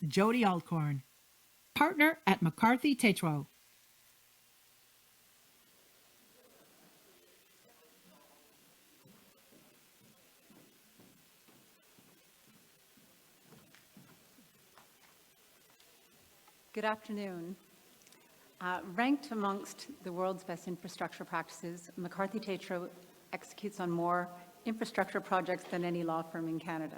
Jody Alcorn, partner at McCarthy Tétrault. Good afternoon. Ranked amongst the world's best infrastructure practices, McCarthy Tétrault executes on more infrastructure projects than any law firm in Canada.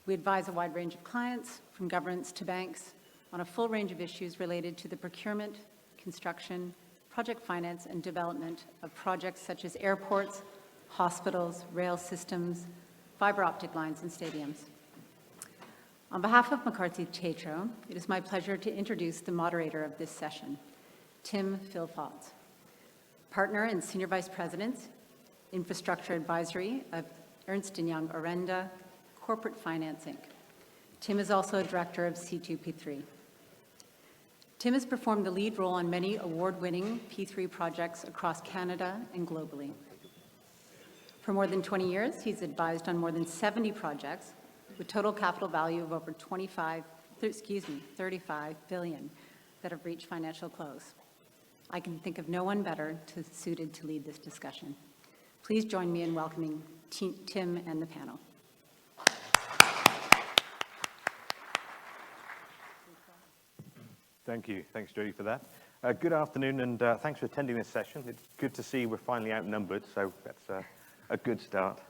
We advise a wide range of clients, from governments to banks, on a full range of issues related to the procurement, construction, project finance, and development of projects such as airports, hospitals, rail systems, fiber optic lines, and stadiums. On behalf of McCarthy Tétrault, it is my pleasure to introduce the moderator of this session, Tim Philpotts, partner and senior vice president, infrastructure advisory of Ernst & Young Orenda, corporate finance Inc. Tim is also a director of C2P3. Tim has performed the lead role on many award-winning P3 projects across Canada and globally. For more than 20 years, he's advised on more than 70 projects with total capital value of over 35 billion that have reached financial close. I can think of no one better suited to lead this discussion. Please join me in welcoming Tim and the panel. Thank you. Thanks, Jody, for that. Good afternoon, and thanks for attending this session. It's good to see we're finally outnumbered, so that's a good start.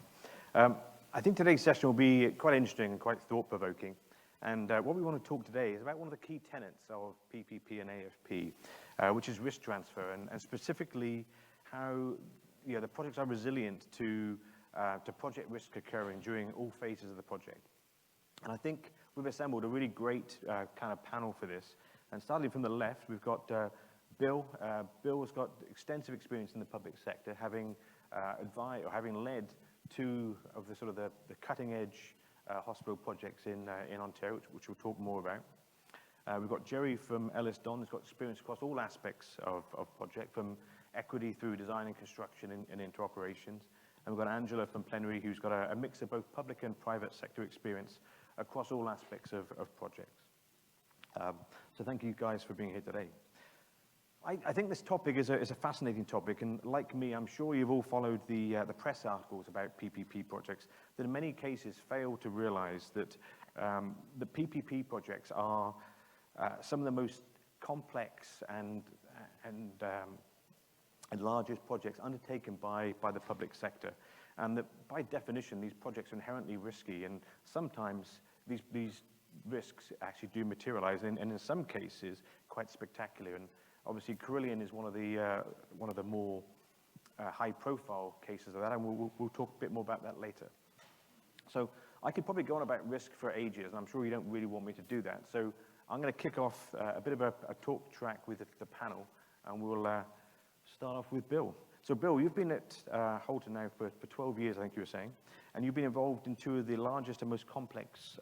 I think today's session will be quite interesting and quite thought-provoking. And what we want to talk today is about one of the key tenets of PPP and AFP, which is risk transfer, and specifically how the projects are resilient to project risk occurring during all phases of the project. And I think we've assembled a really great kind of panel for this. And starting from the left, we've got Bill. Bill has got extensive experience in the public sector, having advised or having led two of the sort of the cutting-edge hospital projects in Ontario, which we'll talk more about. We've got Jerry from EllisDon, who's got experience across all aspects of project, from equity through design and construction and into operations. And we've got Angela from Plenary, who's got a mix of both public and private sector experience across all aspects of projects. So thank you guys for being here today. I think this topic is a fascinating topic, and like me, I'm sure you've all followed the press articles about PPP projects that in many cases fail to realize that the PPP projects are some of the most complex and largest projects undertaken by the public sector, and that by definition these projects are inherently risky, and sometimes these risks actually do materialize, and in some cases quite spectacular. And obviously Carilion is one of the more high-profile cases of that, and we'll talk a bit more about that later. So I could probably go on about risk for ages, and I'm sure you don't really want me to do that. So I'm going to kick off a bit of a talk track with the panel, and we'll start off with Bill. So Bill, you've been at Halton now for 12 years, I think you were saying, and you've been involved in two of the largest and most complex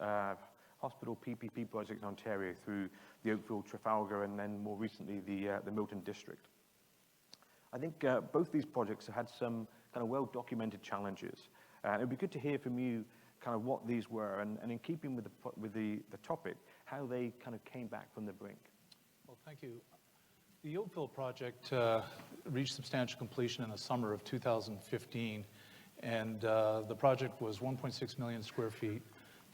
hospital PPP projects in Ontario, through the Oakville, Trafalgar, and then more recently the Milton District. I think both these projects have had some kind of well-documented challenges. It would be good to hear from you kind of what these were, and in keeping with the topic, how they kind of came back from the brink. Well, thank you. The Oakville project reached substantial completion in the summer of 2015, and the project was 1.6 million square feet,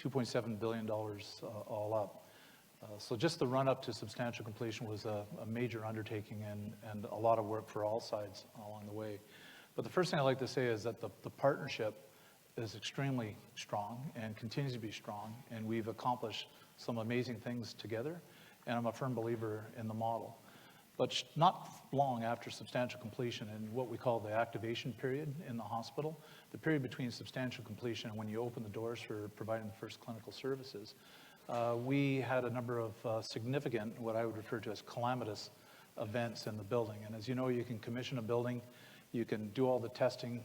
$2.7 billion all up. So just the run-up to substantial completion was a major undertaking and a lot of work for all sides along the way. But the first thing I'd like to say is that the partnership is extremely strong and continues to be strong, and we've accomplished some amazing things together, and I'm a firm believer in the model. But not long after substantial completion, in what we call the activation period in the hospital, the period between substantial completion and when you open the doors for providing the first clinical services, we had a number of significant, what I would refer to as calamitous events in the building. And as you know, you can commission a building, you can do all the testing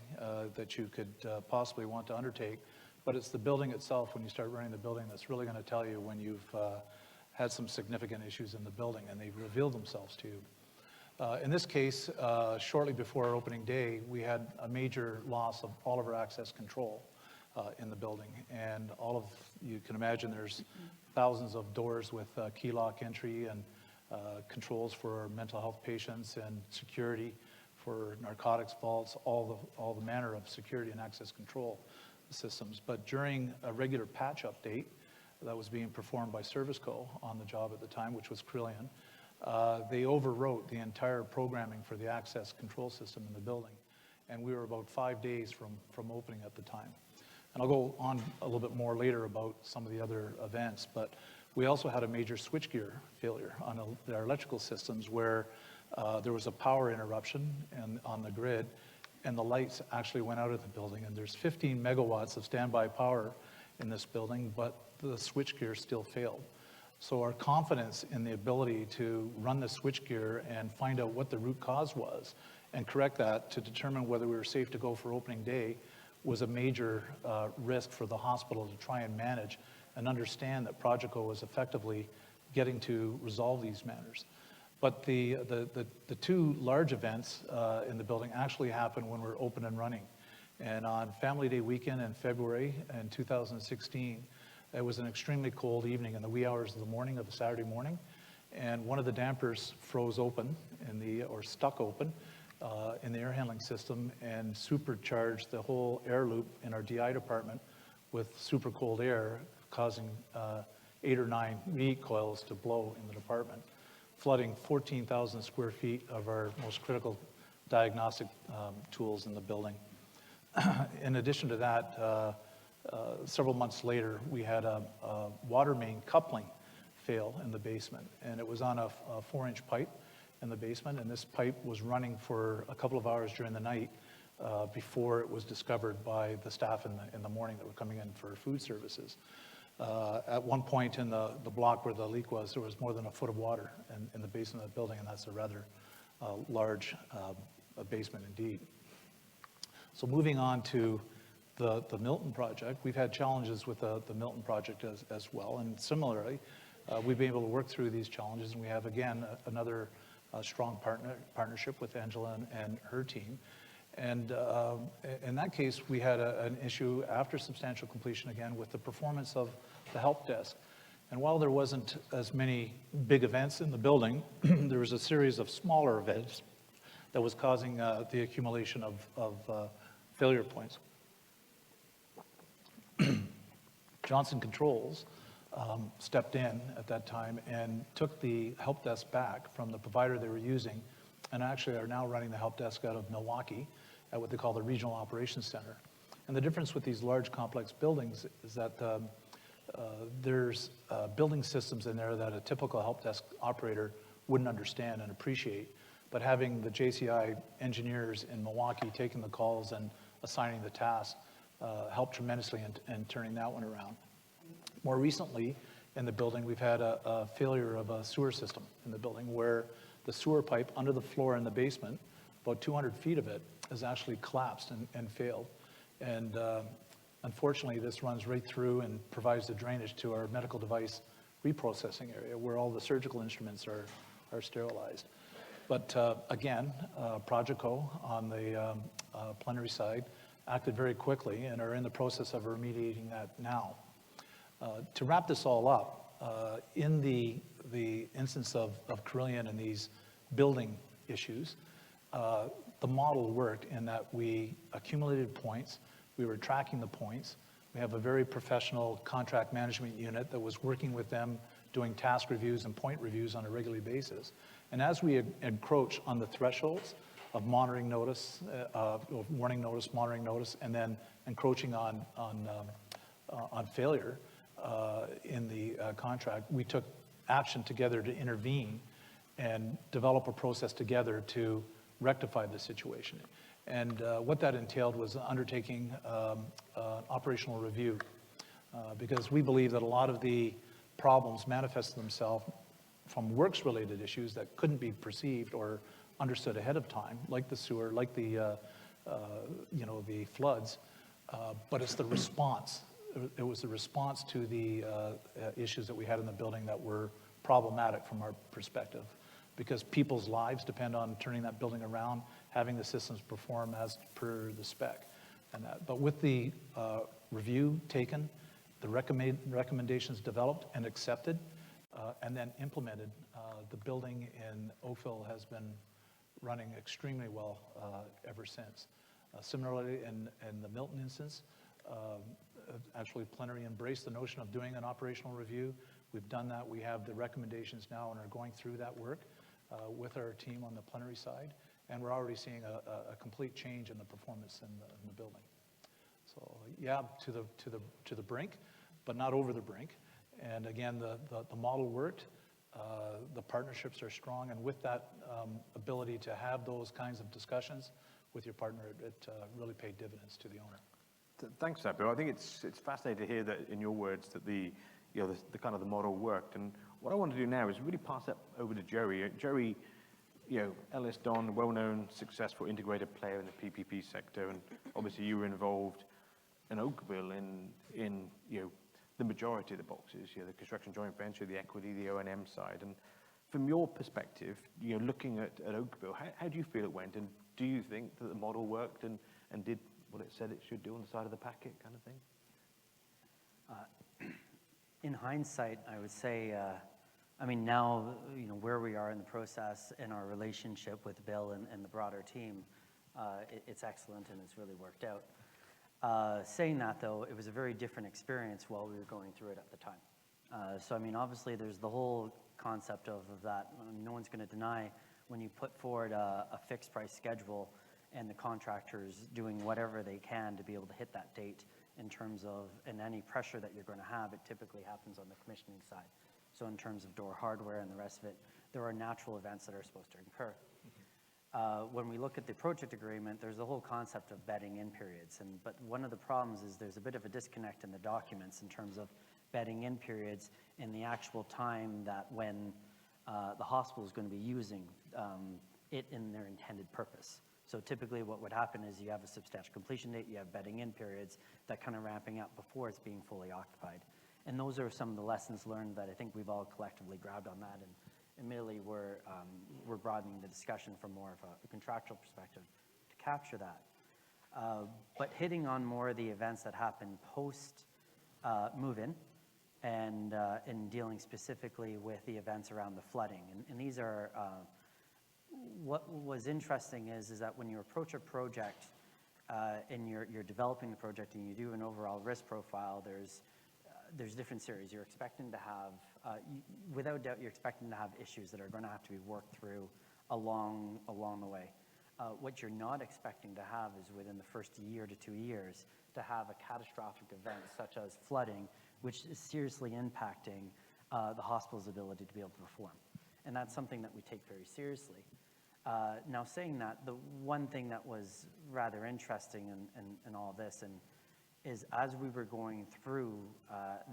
that you could possibly want to undertake, but it's the building itself, when you start running the building, that's really going to tell you when you've had some significant issues in the building, and they've revealed themselves to you. In this case, shortly before our opening day, we had a major loss of all of our access control in the building. And you can imagine there's thousands of doors with key lock entry and controls for mental health patients and security for narcotics vaults, all the manner of security and access control systems. But during a regular patch update that was being performed by Service Co. on the job at the time, which was Carillion, they overwrote the entire programming for the access control system in the building. And we were about 5 days from opening at the time. And I'll go on a little bit more later about some of the other events, but we also had a major switchgear failure on our electrical systems where there was a power interruption on the grid, and the lights actually went out of the building. And there's 15 megawatts of standby power in this building, but the switchgear still failed. So our confidence in the ability to run the switchgear and find out what the root cause was and correct that to determine whether we were safe to go for opening day was a major risk for the hospital to try and manage and understand that Project-O was effectively getting to resolve these matters. But the two large events in the building actually happened when we were open and running. And on Family Day weekend in February in 2016, it was an extremely cold evening in the wee hours of the morning of a Saturday morning. And one of the dampers froze open or stuck open in the air handling system and supercharged the whole air loop in our DI department with super cold air, causing 8 or 9 reheat coils to blow in the department, flooding 14,000 square feet of our most critical diagnostic tools in the building. In addition to that, several months later, we had a water main coupling fail in the basement, and it was on a 4-inch pipe in the basement, and this pipe was running for a couple of hours during the night before it was discovered by the staff in the morning that were coming in for food services. At one point in the block where the leak was, there was more than a foot of water in the basement of the building, and that's a rather large basement indeed. So moving on to the Milton project, we've had challenges with the Milton project as well, and similarly, we've been able to work through these challenges, and we have, again, another strong partnership with Angela and her team. And in that case, we had an issue after substantial completion, again, with the performance of the help desk. And while there wasn't as many big events in the building, there was a series of smaller events that was causing the accumulation of failure points. Johnson Controls stepped in at that time and took the help desk back from the provider they were using, and actually are now running the help desk out of Milwaukee at what they call the Regional Operations Center. And the difference with these large complex buildings is that there's building systems in there that a typical help desk operator wouldn't understand and appreciate. But having the JCI engineers in Milwaukee taking the calls and assigning the tasks helped tremendously in turning that one around. More recently in the building, we've had a failure of a sewer system in the building where the sewer pipe under the floor in the basement, about 200 feet of it, has actually collapsed and failed. And unfortunately, this runs right through and provides the drainage to our medical device reprocessing area where all the surgical instruments are sterilized. But again, Project-O on the Plenary side acted very quickly and are in the process of remediating that now. To wrap this all up, in the instance of Carillion and these building issues, the model worked in that we accumulated points, we were tracking the points, we have a very professional contract management unit that was working with them doing task reviews and point reviews on a regular basis. And as we encroach on the thresholds of monitoring notice, warning notice, monitoring notice, and then encroaching on failure in the contract, we took action together to intervene and develop a process together to rectify the situation. And what that entailed was undertaking operational review because we believe that a lot of the problems manifest themselves from works-related issues that couldn't be perceived or understood ahead of time, like the sewer, like the floods, but it's the response. It was the response to the issues that we had in the building that were problematic from our perspective, because people's lives depend on turning that building around, having the systems perform as per the spec, and that. But with the review taken, the recommendations developed and accepted, and then implemented. The building in Oakville has been running extremely well ever since. Similarly, in the Milton instance, actually Plenary embraced the notion of doing an operational review. We've done that. We have the recommendations now and are going through that work with our team on the Plenary side, and we're already seeing a complete change in the performance in the building. So yeah, to the brink, but not over the brink. And again, the model worked. The partnerships are strong, and with that ability to have those kinds of discussions with your partner, it really paid dividends to the owner. Thanks for that, Bill. I think it's fascinating to hear that in your words that the kind of the model worked. And what I want to do now is really pass that over to Jerry. Jerry, EllisDon, well-known, successful integrated player in the PPP sector, and obviously you were involved in Oakville in the majority of the boxes, the construction joint venture, the equity, the O&M side. And from your perspective, looking at Oakville, how do you feel it went? And do you think that the model worked and did what it said it should do on the side of the packet kind of thing? In hindsight, I would say, now, where we are in the process and our relationship with Bill and the broader team, it's excellent and it's really worked out. Saying that, though, it was a very different experience while we were going through it at the time. So, obviously, there's the whole concept of that. No one's going to deny when you put forward a fixed price schedule and the contractors doing whatever they can to be able to hit that date in terms of, and any pressure that you're going to have, it typically happens on the commissioning side. So in terms of door hardware and the rest of it, there are natural events that are supposed to occur. When we look at the project agreement, there's the whole concept of bedding in periods. But one of the problems is there's a bit of a disconnect in the documents in terms of bedding in periods and the actual time that when the hospital is going to be using it in their intended purpose. So typically what would happen is you have a substantial completion date, you have bedding in periods that kind of ramping up before it's being fully occupied. And those are some of the lessons learned that I think we've all collectively grabbed on that. And admittedly, we're broadening the discussion from more of a contractual perspective to capture that. But hitting on more of the events that happen post move-in and dealing specifically with the events around the flooding. And these are, what was interesting is that when you approach a project and you're developing the project and you do an overall risk profile, there's different series. You're expecting to have, without doubt, you're expecting to have issues that are going to have to be worked through along the way. What you're not expecting to have is within the first year to 2 years to have a catastrophic event such as flooding, which is seriously impacting the hospital's ability to be able to perform. And that's something that we take very seriously. Now, saying that, the one thing that was rather interesting in all this is as we were going through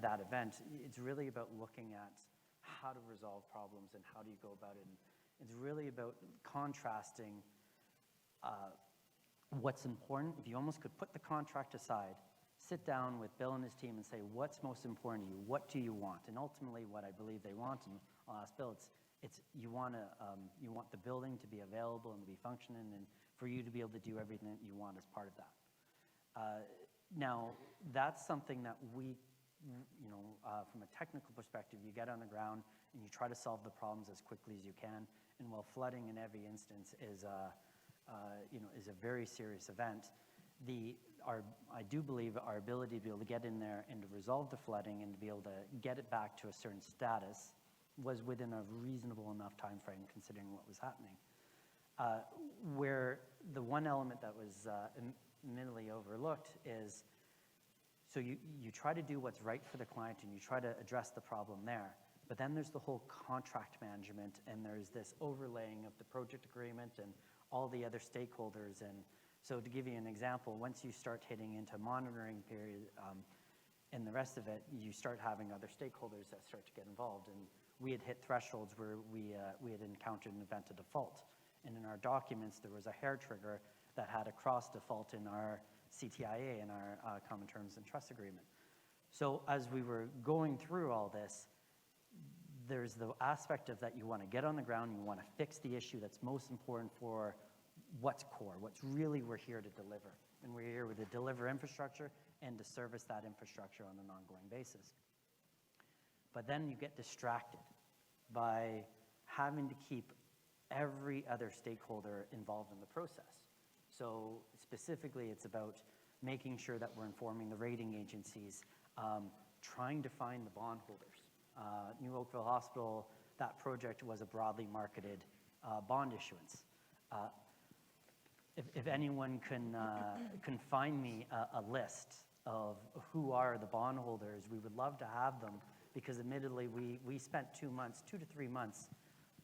that event, it's really about looking at how to resolve problems and how do you go about it. And it's really about contrasting what's important. If you almost could put the contract aside, sit down with Bill and his team and say, what's most important to you? What do you want? And ultimately, what I believe they want, and I'll ask Bill, it's you want the building to be available and to be functioning, and for you to be able to do everything that you want as part of that. Now, that's something that we, from a technical perspective, you get on the ground and you try to solve the problems as quickly as you can. And while flooding in every instance is a very serious event, I do believe our ability to be able to get in there and to resolve the flooding and to be able to get it back to a certain status was within a reasonable enough time frame considering what was happening. Where the one element that was admittedly overlooked is, so you try to do what's right for the client and you try to address the problem there, but then there's the whole contract management and there's this overlaying of the project agreement and all the other stakeholders. And so to give you an example, once you start hitting into monitoring period and the rest of it, you start having other stakeholders that start to get involved. And we had hit thresholds where we had encountered an event of default. And in our documents, there was a hair trigger that had a cross default in our CTIA, in our Common Terms and Trust Agreement. So as we were going through all this, there's the aspect of that you want to get on the ground, you want to fix the issue that's most important for what's core, what's really we're here to deliver. And we're here to deliver infrastructure and to service that infrastructure on an ongoing basis. But then you get distracted by having to keep every other stakeholder involved in the process. So specifically, it's about making sure that we're informing the rating agencies, trying to find the bondholders. New Oakville Hospital, that project was a broadly marketed bond issuance. If anyone can find me a list of who are the bondholders, we would love to have them, because admittedly, we spent 2 to 3 months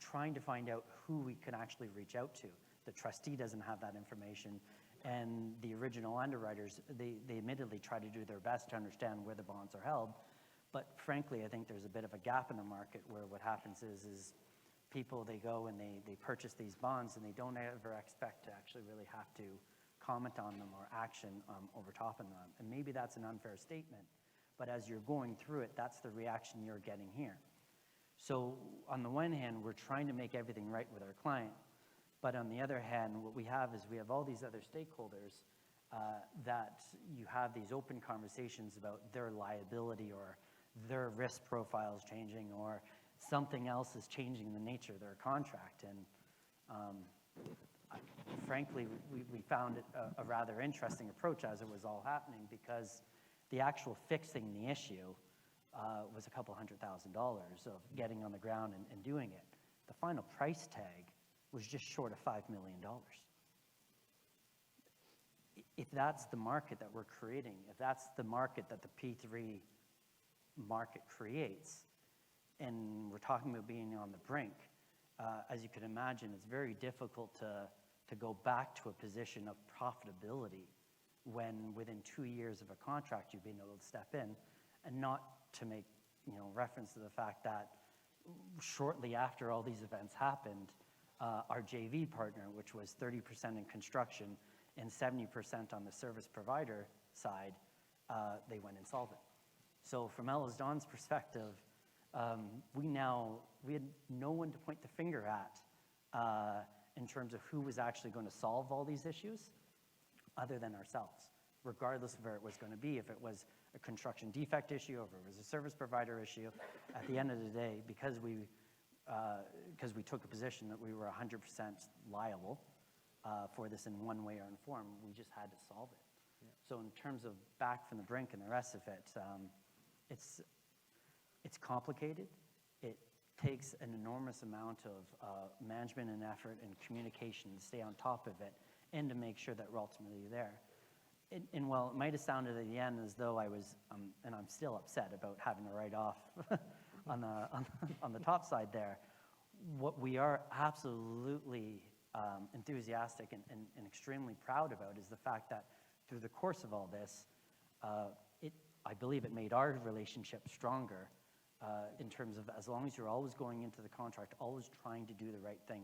trying to find out who we can actually reach out to. The trustee doesn't have that information, and the original underwriters, they admittedly try to do their best to understand where the bonds are held. But frankly, I think there's a bit of a gap in the market where what happens is people, they go and they purchase these bonds and they don't ever expect to actually really have to comment on them or action over top of them. And maybe that's an unfair statement, but as you're going through it, that's the reaction you're getting here. So on the one hand, we're trying to make everything right with our client, but on the other hand, what we have is we have all these other stakeholders that you have these open conversations about their liability or their risk profile is changing or something else is changing the nature of their contract. And frankly, we found it a rather interesting approach as it was all happening, because the actual fixing the issue was a couple $100,000 of getting on the ground and doing it. The final price tag was just short of $5 million. If that's the market that we're creating, if that's the market that the P3 market creates, and we're talking about being on the brink, as you can imagine, it's very difficult to go back to a position of profitability when within 2 years of a contract you've been able to step in, and not to make reference to the fact that shortly after all these events happened, our JV partner, which was 30% in construction and 70% on the service provider side, they went insolvent. So from EllisDon's perspective, we had no one to point the finger at in terms of who was actually going to solve all these issues other than ourselves, regardless of where it was going to be, if it was a construction defect issue, or if it was a service provider issue. At the end of the day, because we took a position that we were 100% liable for this in one way or in form, we just had to solve it. Yeah. So in terms of back from the brink and the rest of it, it's complicated. It takes an enormous amount of management and effort and communication to stay on top of it and to make sure that we're ultimately there. And while it might have sounded at the end as though I was, and I'm still upset about having to write off on the top side there, what we are absolutely enthusiastic and extremely proud about is the fact that through the course of all this, I believe it made our relationship stronger in terms of, as long as you're always going into the contract, always trying to do the right thing.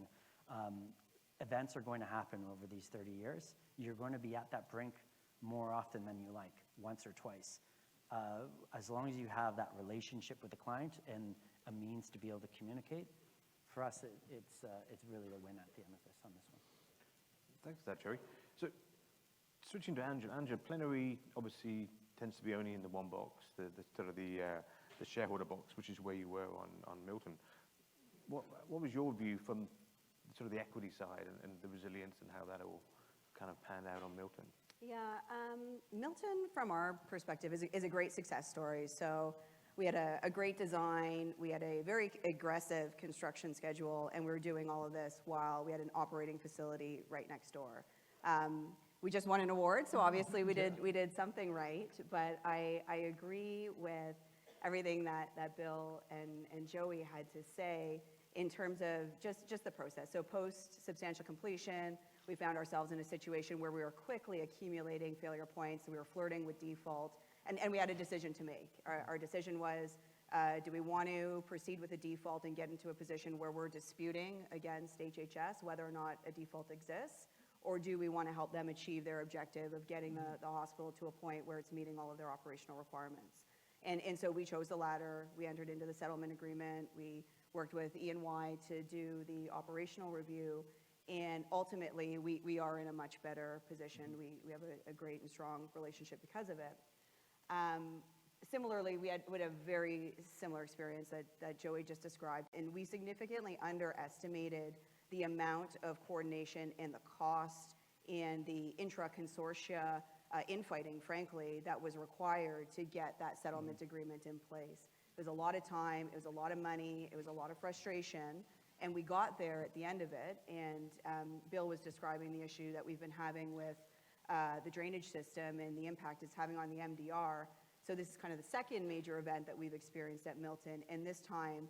Events are going to happen over these 30 years. You're going to be at that brink more often than you like, once or twice. As long as you have that relationship with the client and a means to be able to communicate, for us, it's really a win at the end of this on this one. Thanks for that, Jerry. So switching to Angela, Plenary obviously tends to be only in the one box, the sort of the shareholder box, which is where you were on Milton. What was your view from sort of the equity side and the resilience and how that all kind of panned out on Milton? Yeah, Milton, from our perspective, is a great success story. So we had a great design, we had a very aggressive construction schedule, and we were doing all of this while we had an operating facility right next door. We just won an award, so obviously we did something right, but I agree with everything that Bill and Joey had to say in terms of just the process. So post substantial completion, we found ourselves in a situation where we were quickly accumulating failure points, we were flirting with default, and we had a decision to make. Our decision was, do we want to proceed with a default and get into a position where we're disputing against HHS whether or not a default exists, or do we want to help them achieve their objective of getting the hospital to a point where it's meeting all of their operational requirements? And so we chose the latter. We entered into the settlement agreement. We worked with E&Y to do the operational review, and ultimately we are in a much better position. We have a great and strong relationship because of it. Similarly, we had a very similar experience that Joey just described, and we significantly underestimated the amount of coordination and the cost and the intra-consortia infighting, frankly, that was required to get that settlement agreement in place. It was a lot of time, it was a lot of money, it was a lot of frustration, and we got there at the end of it, and Bill was describing the issue that we've been having with the drainage system and the impact it's having on the MDR. So this is kind of the second major event that we've experienced at Milton, and this time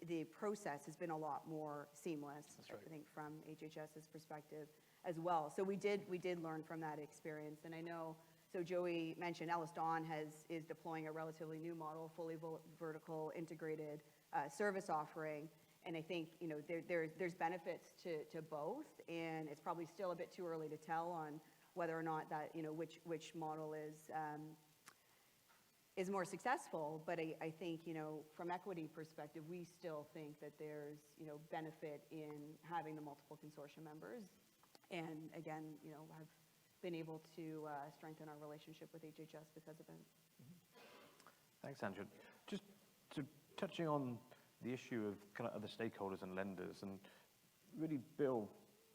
the process has been a lot more seamless, That's right. I think, from HHS's perspective as well. So we did learn from that experience, and I know, so Joey mentioned EllisDon is deploying a relatively new model, fully vertical integrated service offering, and I think, you know, there's benefits to both, and it's probably still a bit too early to tell on whether or not that, you know, which model is more successful, but I think, you know, from equity perspective, we still think that there's, you know, benefit in having the multiple consortium members, and again, you know, have been able to strengthen our relationship with HHS because of it. Thanks, Andrew. Just touching on the issue of kind of other stakeholders and lenders, and really, Bill,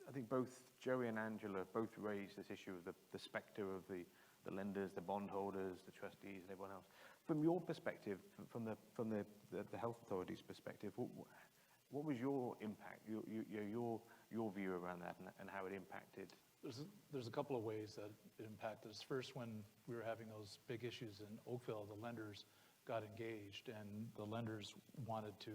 I think both Joey and Angela both raised this issue of the specter of the lenders, the bondholders, the trustees, and everyone else. From your perspective, from the health authorities' perspective, what was your impact, your view around that, and how it impacted? There's a couple of ways that it impacted us. First, when we were having those big issues in Oakville, the lenders got engaged, and the lenders wanted to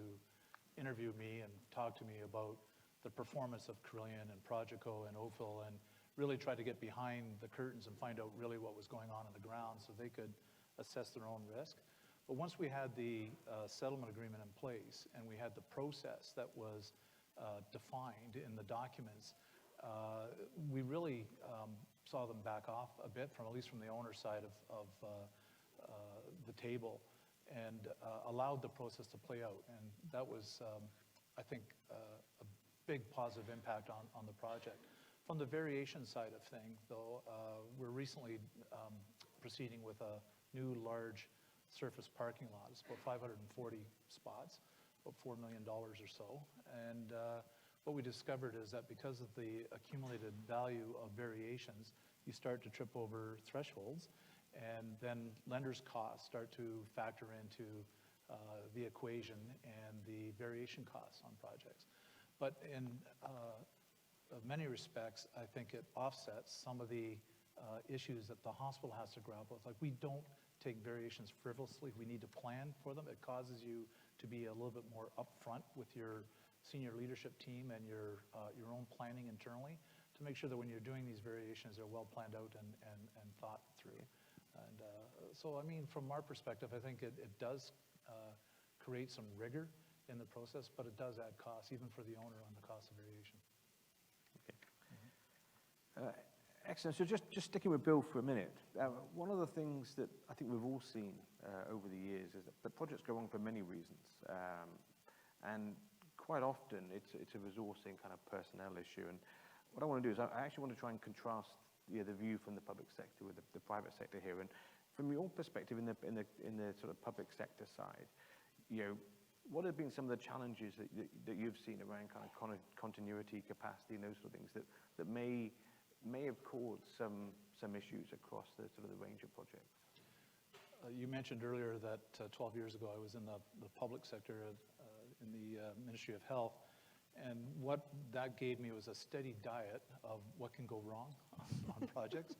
interview me and talk to me about the performance of Carillion and Progeco and Oakville, and really try to get behind the curtains and find out really what was going on the ground so they could assess their own risk. But once we had the settlement agreement in place and we had the process that was defined in the documents, we really saw them back off a bit, at least from the owner side of the table, and allowed the process to play out. And that was, I think, a big positive impact on the project. From the variation side of things, though, we're recently proceeding with a new large surface parking lot. It's about 540 spots, about $4 million or so. And what we discovered is that because of the accumulated value of variations, you start to trip over thresholds, and then lenders' costs start to factor into the equation and the variation costs on projects. But in many respects, I think it offsets some of the issues that the hospital has to grapple with. Like, we don't take variations frivolously. We need to plan for them. It causes you to be a little bit more upfront with your senior leadership team and your own planning internally to make sure that when you're doing these variations, they're well planned out and thought through. And so, I mean, from our perspective, I think it does create some rigor in the process, but it does add costs, even for the owner, on the cost of variation. Okay. Excellent. So just sticking with Bill for a minute, one of the things that I think we've all seen over the years is that the projects go wrong for many reasons, and quite often it's a resourcing kind of personnel issue. And what I want to do is I actually want to try and contrast the view from the public sector with the private sector here. And from your perspective in the sort of public sector side, you know, what have been some of the challenges that you've seen around kind of continuity, capacity, and those sort of things that may have caused some issues across the sort of the range of projects? You mentioned earlier that 12 years ago I was in the public sector in the Ministry of Health, and what that gave me was a steady diet of what can go wrong on projects.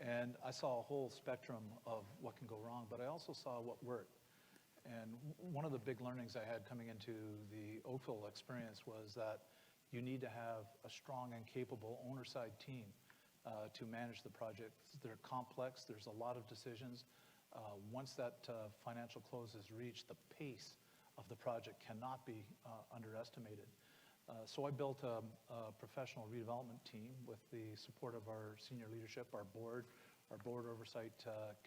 And I saw a whole spectrum of what can go wrong, but I also saw what worked. And one of the big learnings I had coming into the Oakville experience was that you need to have a strong and capable owner-side team to manage the projects. They're complex. There's a lot of decisions. Once that financial close is reached, the pace of the project cannot be underestimated. So I built a professional redevelopment team with the support of our senior leadership, our board oversight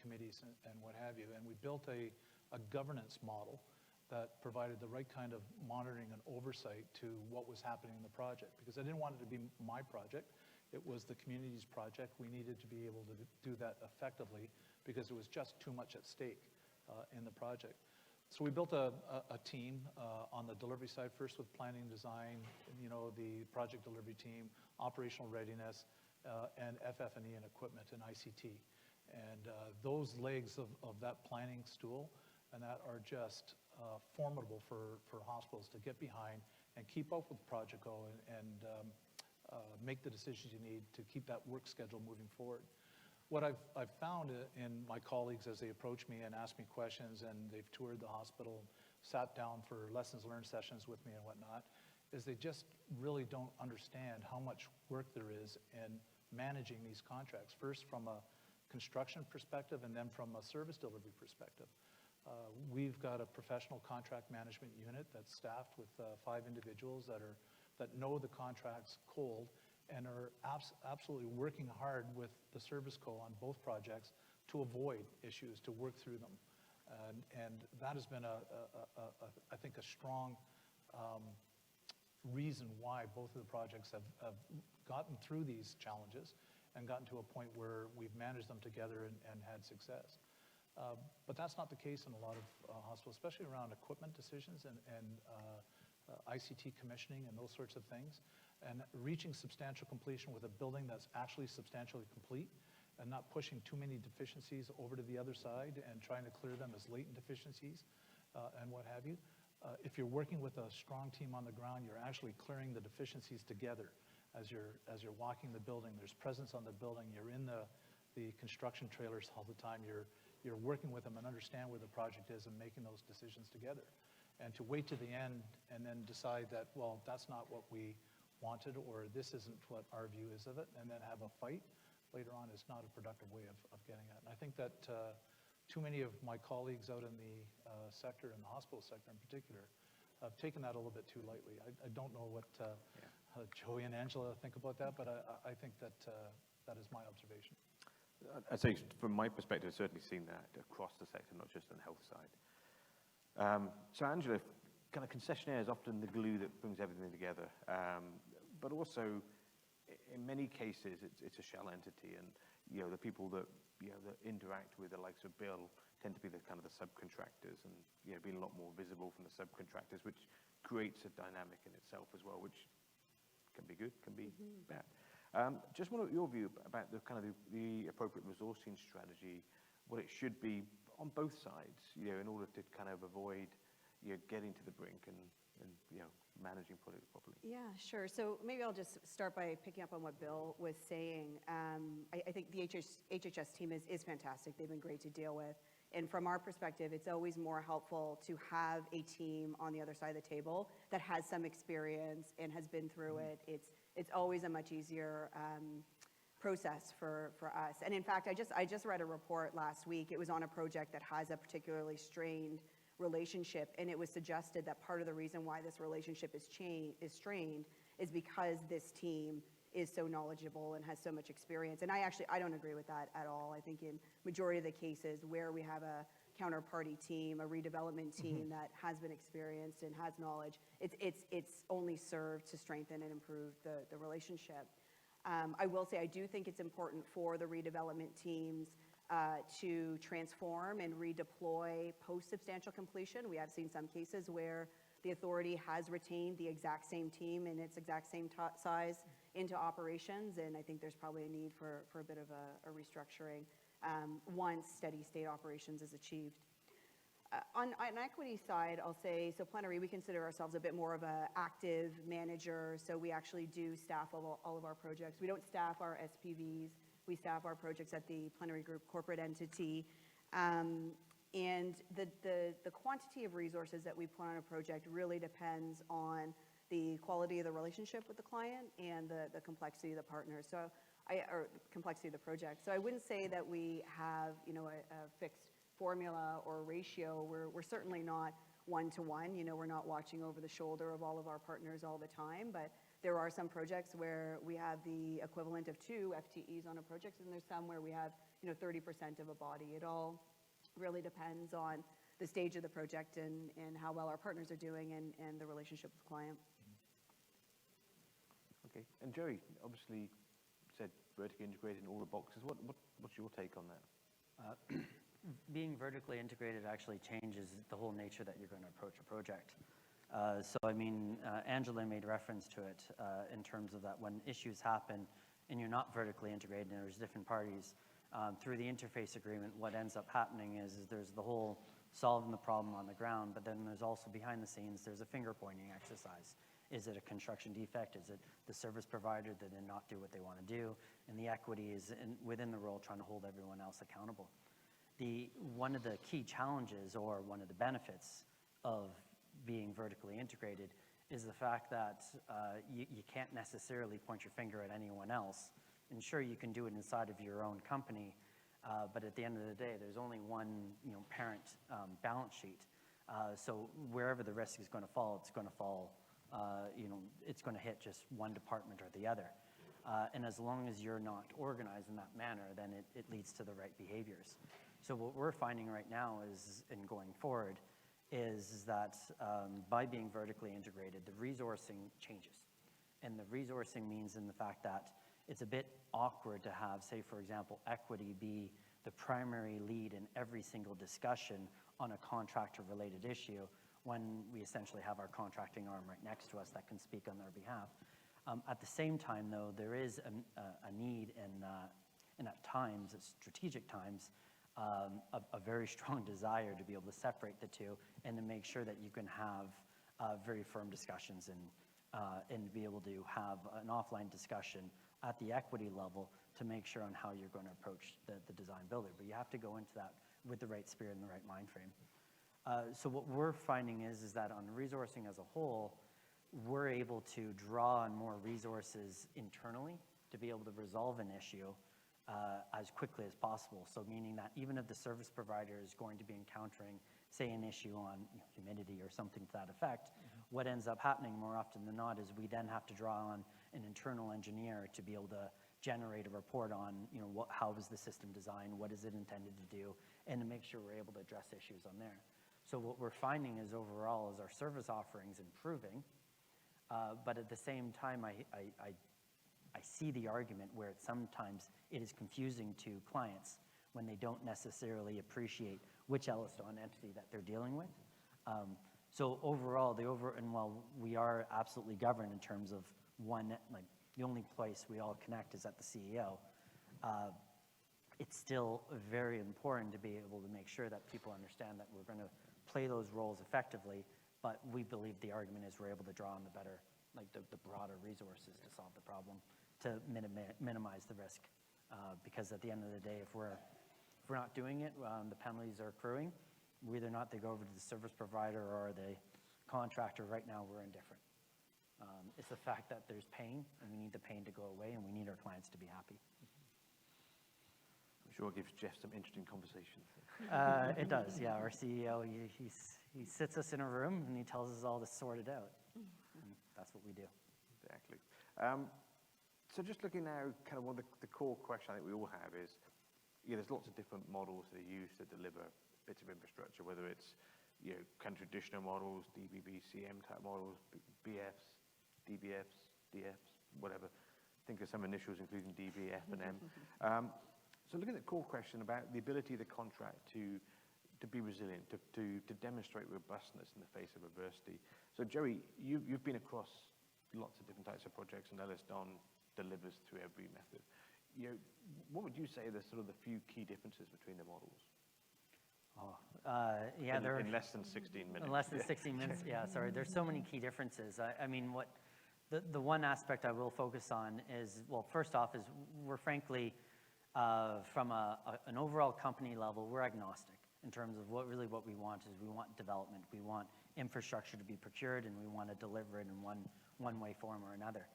committees, and what have you. And we built a governance model that provided the right kind of monitoring and oversight to what was happening in the project. Because I didn't want it to be my project. It was the community's project. We needed to be able to do that effectively because there was just too much at stake in the project. So we built a team on the delivery side, first with planning, design, the project delivery team, operational readiness, and FF&E and equipment and ICT. And those legs of that planning stool and that are just formidable for hospitals to get behind and keep up with the project go and make the decisions you need to keep that work schedule moving forward. What I've found in my colleagues as they approach me and ask me questions and they've toured the hospital, sat down for lessons learned sessions with me and whatnot, is they just really don't understand how much work there is in managing these contracts, first from a construction perspective and then from a service delivery perspective. We've got a professional contract management unit that's staffed with 5 individuals that know the contracts cold and are absolutely working hard with the service co on both projects to avoid issues, to work through them. And that has been, I think, a strong reason why both of the projects have gotten through these challenges and gotten to a point where we've managed them together and had success. But that's not the case in a lot of hospitals, especially around equipment decisions and ICT commissioning and those sorts of things. And reaching substantial completion with a building that's actually substantially complete and not pushing too many deficiencies over to the other side and trying to clear them as latent deficiencies and what have you. If you're working with a strong team on the ground, you're actually clearing the deficiencies together as you're walking the building. There's presence on the building. You're in the construction trailers all the time. You're working with them and understand where the project is and making those decisions together. And to wait to the end and then decide that, well, that's not what we wanted or this isn't what our view is of it, and then have a fight later on is not a productive way of getting at it. And I think that too many of my colleagues out in the sector, in the hospital sector in particular, have taken that a little bit too lightly. I don't know what Joey and Angela think about that, but I think that that is my observation. I'd say from my perspective, I've certainly seen that across the sector, not just on the health side. So Angela, kind of concessionaire is often the glue that brings everything together, but also in many cases it's a shell entity, and the people that that interact with the likes of Bill tend to be the kind of the subcontractors, and being a lot more visible from the subcontractors, which creates a dynamic in itself as well, which can be good, can be bad. Just want your view about the kind of the appropriate resourcing strategy, what it should be on both sides, in order to kind of avoid getting to the brink and managing projects properly. Yeah, sure. So maybe I'll just start by picking up on what Bill was saying. I think the HHS team is fantastic. They've been great to deal with. And from our perspective, it's always more helpful to have a team on the other side of the table that has some experience and has been through it. It's always a much easier process for us. And in fact, I just read a report last week. It was on a project that has a particularly strained relationship, and it was suggested that part of the reason why this relationship is strained is because this team is so knowledgeable and has so much experience. And I don't agree with that at all. I think in majority of the cases where we have a counterparty team, a redevelopment team that has been experienced and has knowledge, it's only served to strengthen and improve the relationship. I will say I do think it's important for the redevelopment teams to transform and redeploy post-substantial completion. We have seen some cases where the authority has retained the exact same team in its exact same size into operations, and I think there's probably a need for a bit of a restructuring once steady state operations is achieved. On equity side, I'll say, so Plenary, we consider ourselves a bit more of an active manager, so we actually do staff all of our projects. We don't staff our SPVs. We staff our projects at the Plenary Group corporate entity. And the quantity of resources that we put on a project really depends on the quality of the relationship with the client and the complexity of the partners, or complexity of the project. So I wouldn't say that we have a fixed formula or ratio. We're certainly not one-to-one. We're not watching over the shoulder of all of our partners all the time, but there are some projects where we have the equivalent of 2 FTEs on a project, and there's some where we have 30% of a body. It all really depends on the stage of the project and how well our partners are doing and the relationship with the client. Okay, and Joey obviously said vertically integrated in all the boxes. What's your take on that? Being vertically integrated actually changes the whole nature that you're going to approach a project. So I mean, Angela made reference to it in terms of that when issues happen and you're not vertically integrated and there's different parties, through the interface agreement, what ends up happening is there's the whole solving the problem on the ground, but then there's also behind the scenes, there's a finger pointing exercise. Is it a construction defect? Is it the service provider that did not do what they want to do? And the equity is within the role trying to hold everyone else accountable. One of the key challenges or one of the benefits of being vertically integrated is the fact that you can't necessarily point your finger at anyone else. And sure, you can do it inside of your own company, but at the end of the day, there's only one parent balance sheet. So wherever the risk is going to fall, it's going to fall, it's going to hit just one department or the other. And as long as you're not organized in that manner, then it leads to the right behaviors. So what we're finding right now is, and going forward, is that by being vertically integrated, the resourcing changes. And the resourcing means in the fact that it's a bit awkward to have, say, for example, equity be the primary lead in every single discussion on a contractor-related issue when we essentially have our contracting arm right next to us that can speak on their behalf. At the same time, though, there is a need and at times, at strategic times, a very strong desire to be able to separate the two and to make sure that you can have very firm discussions and be able to have an offline discussion at the equity level to make sure on how you're going to approach the design builder. But you have to go into that with the right spirit and the right mind frame. So what we're finding is that on resourcing as a whole, we're able to draw on more resources internally to be able to resolve an issue as quickly as possible. So meaning that even if the service provider is going to be encountering, say, an issue on humidity or something to that effect, what ends up happening more often than not is we then have to draw on an internal engineer to be able to generate a report on, how is the system designed, what is it intended to do, and to make sure we're able to address issues on there. So what we're finding is overall is our service offerings improving, but at the same time, I see the argument where sometimes it is confusing to clients when they don't necessarily appreciate which EllisDon entity that they're dealing with. So overall, and while we are absolutely governed in terms of the only place we all connect is at the CEO, it's still very important to be able to make sure that people understand that we're going to play those roles effectively, but we believe the argument is we're able to draw on the better, the broader resources to solve the problem, to minimize the risk. Because at the end of the day, if we're not doing it, the penalties are accruing. Whether or not they go over to the service provider or the contractor, right now we're indifferent. It's the fact that there's pain, and we need the pain to go away, and we need our clients to be happy. I'm sure it gives Jeff some interesting conversations. It does, yeah. Our CEO, he sits us in a room, and he tells us all to sort it out. And that's what we do. Exactly. So just looking now, kind of one of the core question I think we all have is, there's lots of different models that are used to deliver bits of infrastructure, whether it's, kind of traditional models, DBB, CM type models, BFs, DBFs, DFs, whatever. Think of some initials including DB, F, and M. So looking at the core question about the ability of the contract to be resilient, to demonstrate robustness in the face of adversity. So Joey, you've been across lots of different types of projects, and EllisDon delivers through every method. What would you say are the sort of the few key differences between the models? In less than 16 minutes. In less than 16 minutes, yeah, sorry. There's so many key differences. I mean, the one aspect I will focus on is, well, first off is we're frankly, from an overall company level, we're agnostic in terms of what we want is we want development, we want infrastructure to be procured, and we want to deliver it in one way, form, or another.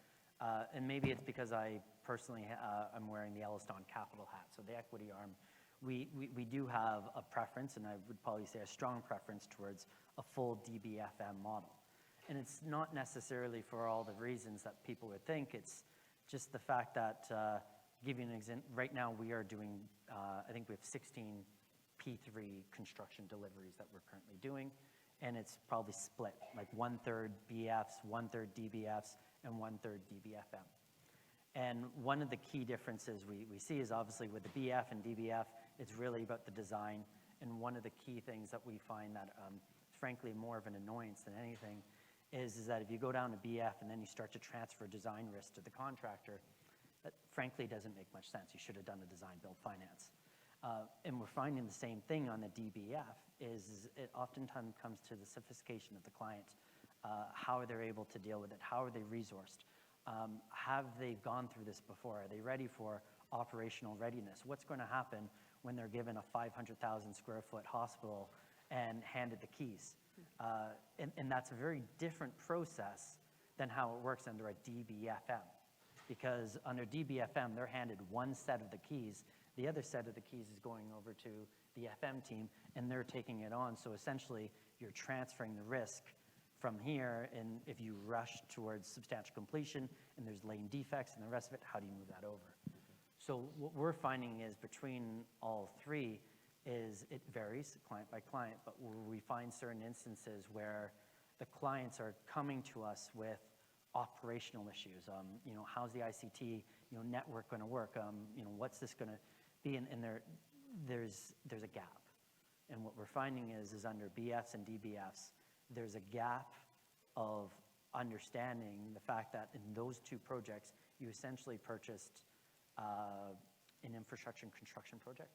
And maybe it's because I personally am wearing the EllisDon capital hat, so the equity arm. We do have a preference, and I would probably say a strong preference towards a full DBFM model. And it's not necessarily for all the reasons that people would think. It's just the fact that, give you an example, right now we are doing, I think we have 16 P3 construction deliveries that we're currently doing, and it's probably split, like 1/3 BFs, 1/3 DBFs, and 1/3 DBFM. And one of the key differences we see is obviously with the BF and DBF, It's really about the design. And one of the key things that we find that, frankly, more of an annoyance than anything is that if you go down to BF and then you start to transfer design risk to the contractor, that frankly doesn't make much sense. You should have done a design build finance. And we're finding the same thing on the DBF, is it oftentimes comes to the sophistication of the client. How are they able to deal with it? How are they resourced? Have they gone through this before? Are they ready for operational readiness? What's going to happen when they're given a 500,000 square foot hospital and handed the keys? And that's a very different process than how it works under a DBFM. Because under DBFM, they're handed one set of the keys. The other set of the keys is going over to the FM team, and they're taking it on. So essentially, you're transferring the risk from here, and if you rush towards substantial completion, and there's lane defects and the rest of it, how do you move that over? So what we're finding is between all three is it varies client by client, but we find certain instances where the clients are coming to us with operational issues. How's the ICT, network going to work? What's this going to be? And there's a gap. And what we're finding is under BFs and DBFs, there's a gap of understanding the fact that in those two projects, you essentially purchased an infrastructure and construction project.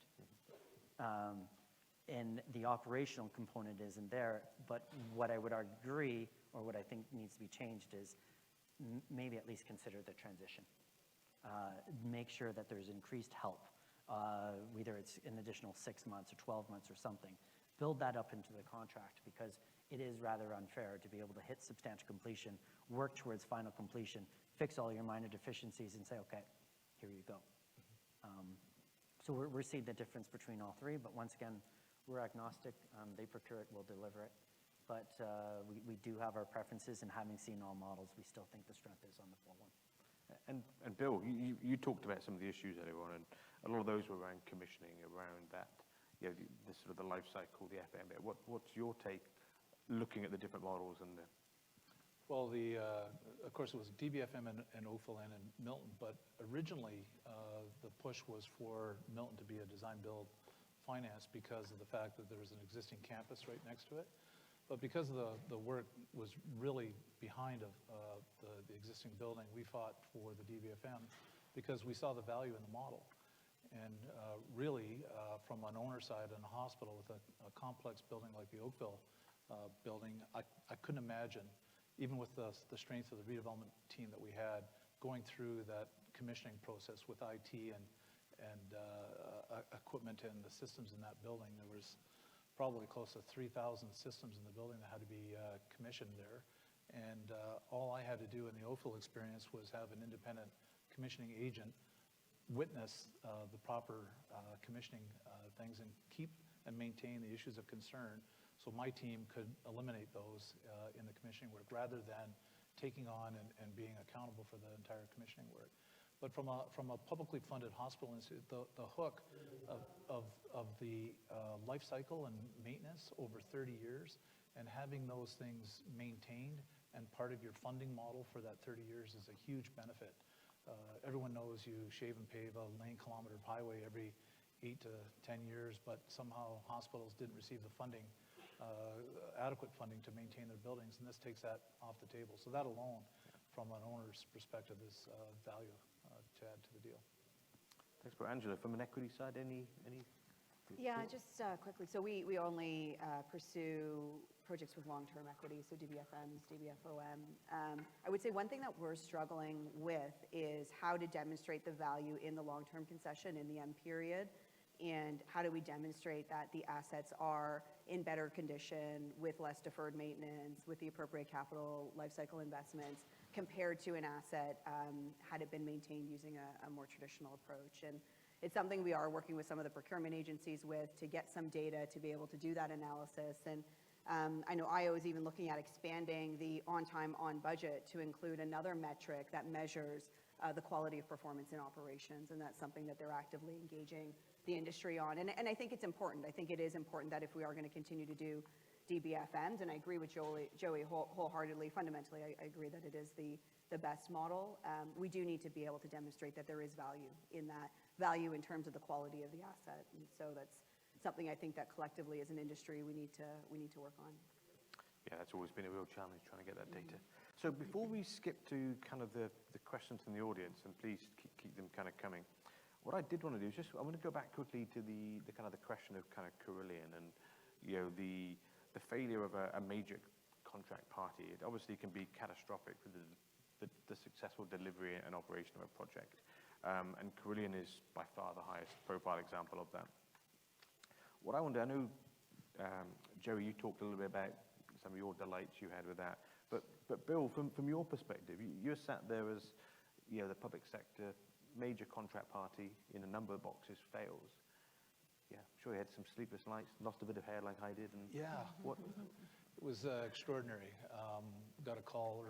And the operational component isn't there. But what I would agree, or what I think needs to be changed is maybe at least consider the transition. Make sure that there's increased help, whether it's an additional 6 months or 12 months or something. Build that up into the contract, because it is rather unfair to be able to hit substantial completion, work towards final completion, fix all your minor deficiencies, and say, okay, here you go. So we're seeing the difference between all three, but once again, we're agnostic. They procure it, we'll deliver it. But we do have our preferences, and having seen all models, we still think the strength is on the 4-1. And Bill, you talked about some of the issues earlier on, and a lot of those were around commissioning, around that, the sort of the life cycle, the FM bit. What's your take, looking at the different models and the... Well, of course, it was DBFM and OFIL and Milton, but originally the push was for Milton to be a design build finance because of the fact that there was an existing campus right next to it. But because of the work was really behind the existing building, we fought for the DBFM because we saw the value in the model. And really, from an owner side and a hospital with a complex building like the Oakville building, I couldn't imagine, even with the strength of the redevelopment team that we had, going through that commissioning process with IT and equipment and the systems in that building. There was probably close to 3,000 systems in the building that had to be commissioned there. And all I had to do in the OFIL experience was have an independent commissioning agent witness the proper commissioning things and keep and maintain the issues of concern, so my team could eliminate those in the commissioning work rather than taking on and being accountable for the entire commissioning work. But from a publicly funded hospital institute, the hook of the life cycle and maintenance over 30 years and having those things maintained and part of your funding model for that 30 years is a huge benefit. Everyone knows you shave and pave a lane kilometer of highway every 8 to 10 years, but somehow hospitals didn't receive the funding, adequate funding to maintain their buildings, and this takes that off the table. So that alone, from an owner's perspective, is value to add to the deal. Thanks, bro. Angela, from an equity side, any Yeah, just quickly. So we only pursue projects with long-term equity, so DBFMs, DBFOM. I would say one thing that we're struggling with is how to demonstrate the value in the long-term concession in the M period, and how do we demonstrate that the assets are in better condition with less deferred maintenance, with the appropriate capital lifecycle investments, compared to an asset had it been maintained using a more traditional approach. And it's something we are working with some of the procurement agencies with to get some data to be able to do that analysis. And I know IO is even looking at expanding the on time, on budget to include another metric that measures the quality of performance in operations. And that's something that they're actively engaging the industry on. And I think it's important. I think it is important that if we are going to continue to do DBFMs, and I agree with Joey wholeheartedly, fundamentally, I agree that it is the best model. We do need to be able to demonstrate that there is value in that value in terms of the quality of the asset. And so that's something I think that collectively as an industry we need to work on. Yeah, that's always been a real challenge, trying to get that data. So before we skip to kind of the questions from the audience, and please keep them kind of coming, what I did want to do is I want to go back quickly to the kind of the question of kind of Carillion and, you know, the failure of a major contract party. It obviously can be catastrophic for the successful delivery and operation of a project. And Carillion is by far the highest profile example of that. What I wonder, I know, Jerry, you talked a little bit about some of your delights you had with that. But Bill, from your perspective, you're sat there as, you know, the public sector major contract party in a number of boxes fails. Yeah, I'm sure you had some sleepless nights, lost a bit of hair like I did. And Yeah. what? It was extraordinary. Got a call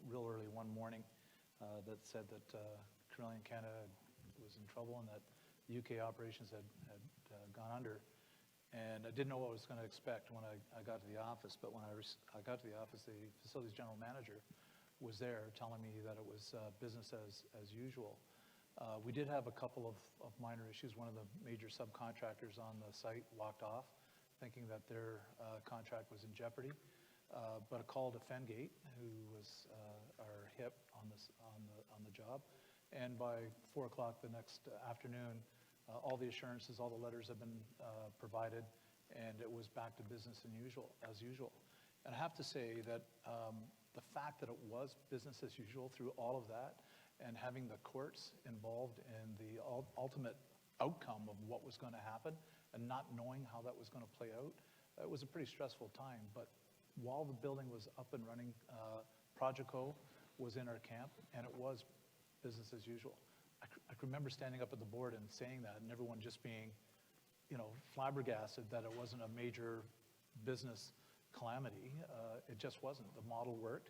real early one morning that said that Carillion Canada was in trouble and that the UK operations had gone under. And I didn't know what I was going to expect when I got to the office, but when I got to the office, the facilities general manager was there telling me that it was business as usual. We did have a couple of minor issues. One of the major subcontractors on the site walked off, thinking that their contract was in jeopardy. But a call to Fengate, who was our HIP on the job, and by 4 o'clock the next afternoon, all the assurances, all the letters have been provided, and it was back to business as usual. And I have to say that the fact that it was business as usual through all of that, and having the courts involved in the ultimate outcome of what was going to happen, and not knowing how that was going to play out, it was a pretty stressful time. But while the building was up and running, Progeco was in our camp, and it was business as usual. I remember standing up at the board and saying that, and everyone just being, you know, flabbergasted that it wasn't a major business calamity. It just wasn't. The model worked.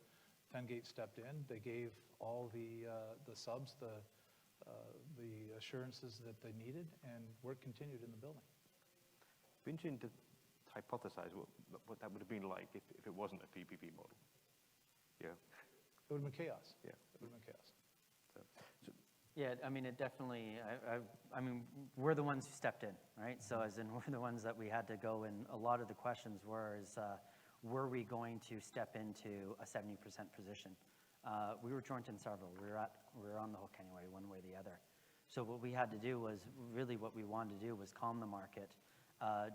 Fengate stepped in. They gave all the subs the assurances that they needed, and work continued in the building. Be interesting to hypothesize what that would have been like if it wasn't a PPP model. Yeah. It would have been chaos. Yeah. It would have been chaos. So Yeah, I mean, it definitely, I mean, we're the ones who stepped in, right? So as in, we're the ones that we had to go, and a lot of the questions were we going to step into a 70% position? We were joint and several. We were on the hook anyway, one way or the other. So what we had to do was, really what we wanted to do was calm the market,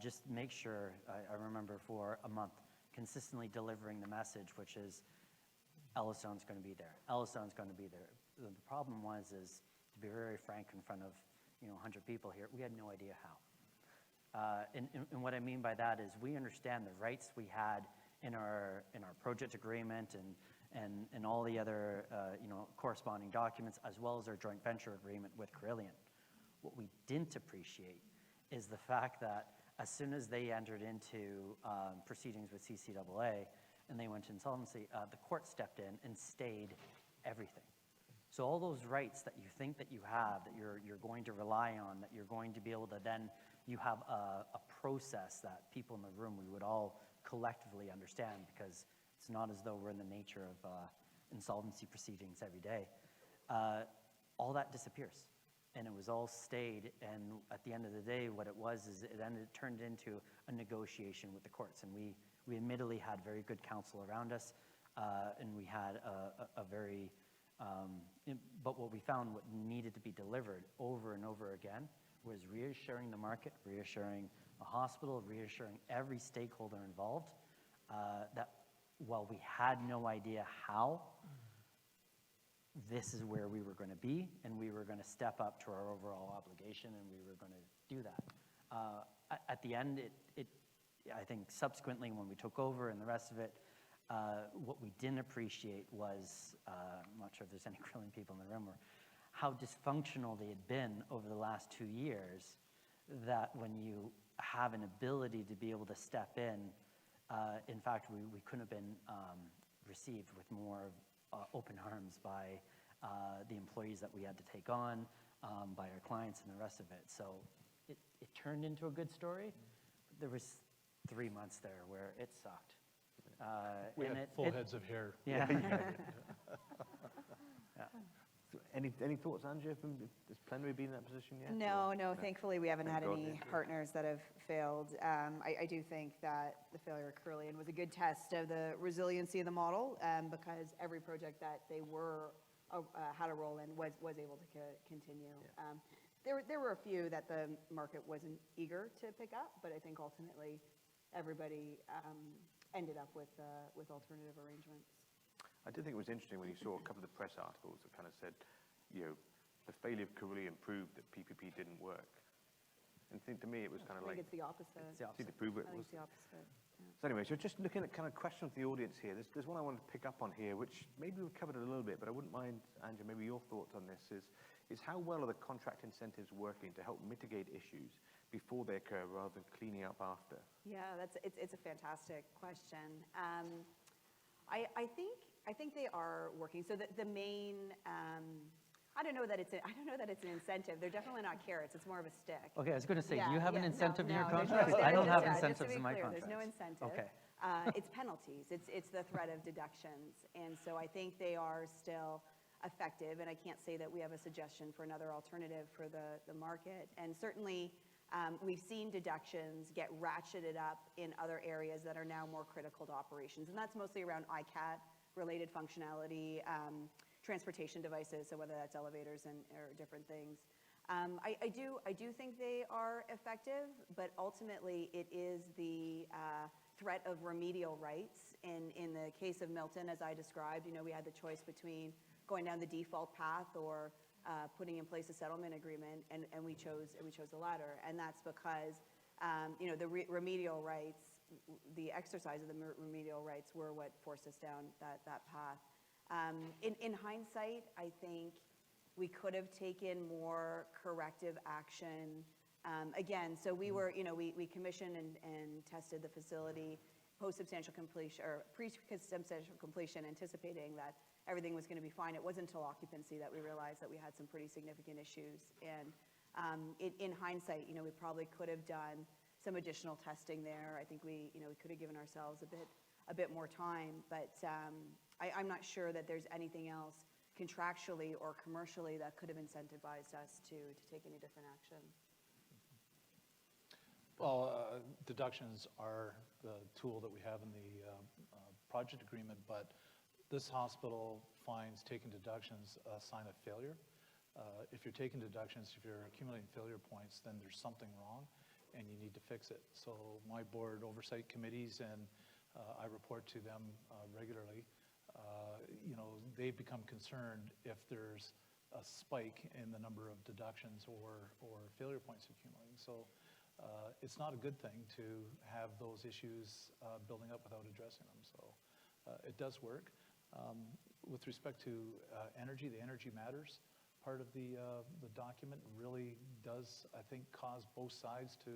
just make sure, I remember for a month, consistently delivering the message, which is, EllisDon's going to be there. EllisDon's going to be there. The problem is, to be very frank in front of 100 people here, we had no idea how. And what I mean by that is we understand the rights we had in our project agreement and all the other corresponding documents, as well as our joint venture agreement with Carillion. What we didn't appreciate is the fact that as soon as they entered into proceedings with CCAA and they went to insolvency, the court stepped in and stayed everything. So all those rights that you think that you have, that you're going to rely on, that you're going to be able to then, you have a process that people in the room, we would all collectively understand, because it's not as though we're in the nature of insolvency proceedings every day. All that disappears. And it was all stayed, and at the end of the day, what it was is it turned into a negotiation with the courts. And we admittedly had very good counsel around us, and we had a very, but what we found, what needed to be delivered over and over again, was reassuring the market, reassuring the hospital, reassuring every stakeholder involved, that while we had no idea how, this is where we were going to be, and we were going to step up to our overall obligation, and we were going to do that. At the end, I think subsequently when we took over and the rest of it, what we didn't appreciate was, I'm not sure if there's any Carillion people in the room, or how dysfunctional they had been over the last 2 years, that when you have an ability to be able to step in fact, we couldn't have been received with more open arms by the employees that we had to take on, by our clients and the rest of it. So it turned into a good story. But there was 3 months there where it sucked. We had full heads of hair. Yeah. Any thoughts, Andrea? Has Plenary been in that position yet? No, or- no, thankfully, we haven't had Thank God, any yeah. partners that have failed. I do think that the failure of Curlian was a good test of the resiliency of the model, because every project that they were, had to roll in was able to continue. There were a few that the market wasn't eager to pick up, but I think ultimately, everybody ended up with alternative arrangements. I did think it was interesting when you saw a couple of the press articles that kind of said, you know, the failure of Carillion proved that PPP didn't work. And I think to me, it was kind of I like, think it's the opposite. It's the see, to opposite. prove I it think was. it's the opposite. Yeah. So anyway, so just looking at kind of questions from the audience here, there's one I wanted to pick up on here, which maybe we've covered it a little bit, but I wouldn't mind, Andrew, maybe your thoughts on this is how well are the contract incentives working to help mitigate issues before they occur rather than cleaning up after? Yeah, it's a fantastic question. I think they are working. So the main, I don't know that it's an incentive. They're definitely not carrots. It's more of a stick. Okay, I was going to say, Yeah, do you have an yeah, incentive in your there's no contract? I don't have incentive. incentives Just to in be my clear, contract. There's no incentive. Okay. It's penalties. It's the threat of deductions. And so I think they are still effective. And I can't say that we have a suggestion for another alternative for the market. And certainly, we've seen deductions get ratcheted up in other areas that are now more critical to operations. And that's mostly around ICAT-related functionality, transportation devices, so whether that's elevators or different things. I do think they are effective, but ultimately it is the threat of remedial rights. In the case of Milton, as I described, we had the choice between going down the default path or putting in place a settlement agreement, and we chose the latter. And that's because the remedial rights, the exercise of the remedial rights were what forced us down that path. In hindsight, I think we could have taken more corrective action. Again, so we were, we commissioned and tested the facility post-substantial completion, or pre-substantial completion, anticipating that everything was going to be fine. It wasn't until occupancy that we realized that we had some pretty significant issues. And in hindsight, we probably could have done some additional testing there. I think we could have given ourselves a bit more time, but I'm not sure that there's anything else contractually or commercially that could have incentivized us to take any different action. Well, deductions are the tool that we have in the project agreement, but this hospital finds taking deductions a sign of failure. If you're taking deductions, if you're accumulating failure points, then there's something wrong and you need to fix it. So my board oversight committees, and I report to them regularly, they become concerned if there's a spike in the number of deductions or failure points accumulating. So it's not a good thing to have those issues building up without addressing them. So it does work. With respect to energy, the energy matters part of the document really does, I think, cause both sides to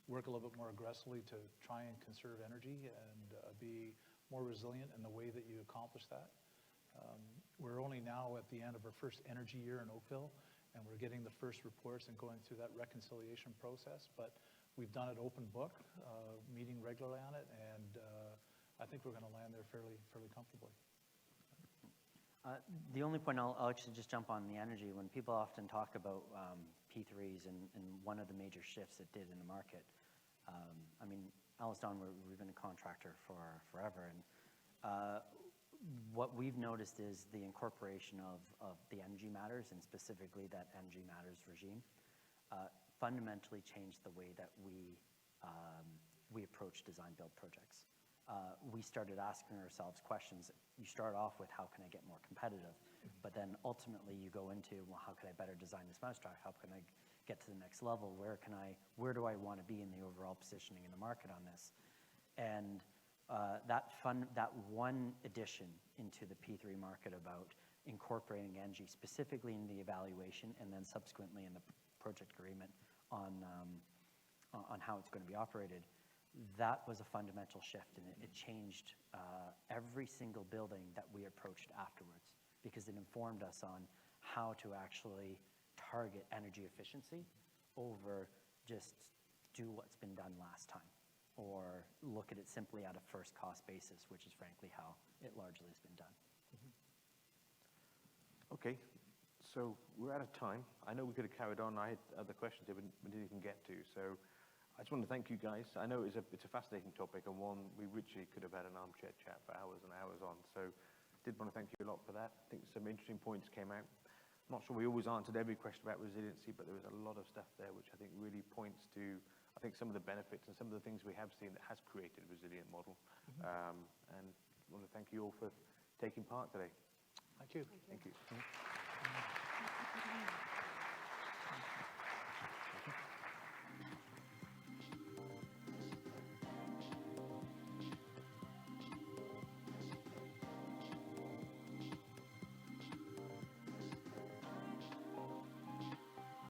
work a little bit more aggressively to try and conserve energy and be more resilient in the way that you accomplish that. We're only now at the end of our first energy year in Oakville, and we're getting the first reports and going through that reconciliation process, but we've done it open book, meeting regularly on it, and I think we're going to land there fairly comfortably. The only point I'll actually just jump on the energy, when people often talk about P3s and one of the major shifts it did in the market, I mean, EllisDon, we've been a contractor for forever, and what we've noticed is the incorporation of the energy matters, and specifically that energy matters regime, fundamentally changed the way that we approach design build projects. We started asking ourselves questions. You start off with, how can I get more competitive? But then ultimately you go into, well, how can I better design this mousetrap? How can I get to the next level? Where do I want to be in the overall positioning in the market on this? And that one addition into the P3 market about incorporating energy specifically in the evaluation and then subsequently in the project agreement on how it's going to be operated, that was a fundamental shift, and it changed every single building that we approached afterwards, because it informed us on how to actually target energy efficiency over just do what's been done last time, or look at it simply at a first cost basis, which is frankly how it largely has been done. Okay, So we're out of time. I know we could have carried on. I had other questions that we didn't even get to. So I just want to thank you guys. I know it's a fascinating topic and one we literally could have had an armchair chat for hours and hours on. So did want to thank you a lot for that. I think some interesting points came out. I'm not sure we always answered every question about resiliency, but there was a lot of stuff there which I think really points to, I think, some of the benefits and some of the things we have seen that has created a resilient model. And I want to thank you all for taking part today. Thank you. Thank you.